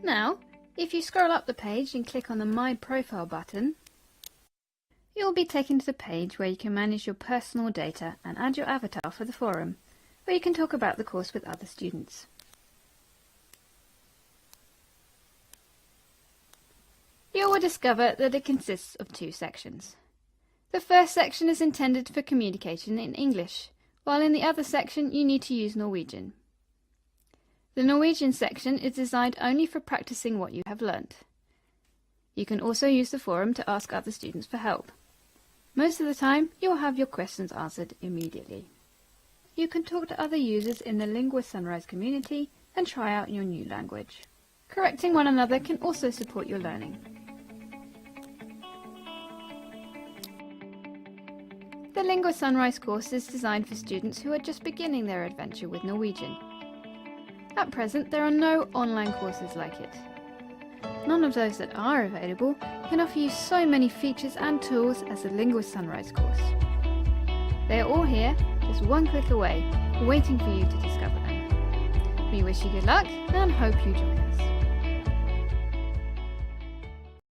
Now, if you scroll up the page and click on the My Profile button, you'll be taken to the page where you can manage your personal data and add your avatar for the forum, where you can talk about the course with other students. You will discover that it consists of 2 sections. The first section is intended for communication in English, while in the other section you need to use Norwegian. The Norwegian section is designed only for practicing what you have learnt. You can also use the forum to ask other students for help. Most of the time, you will have your questions answered immediately. You can talk to other users in the Lingua Sunrise community and try out your new language. Correcting one another can also support your learning. The Lingua Sunrise course is designed for students who are just beginning their adventure with Norwegian. At present, there are no online courses like it. None of those that are available can offer you so many features and tools as the Lingua Sunrise course. They are all here, just one click away, waiting for you to discover them. We wish you good luck and hope you join us.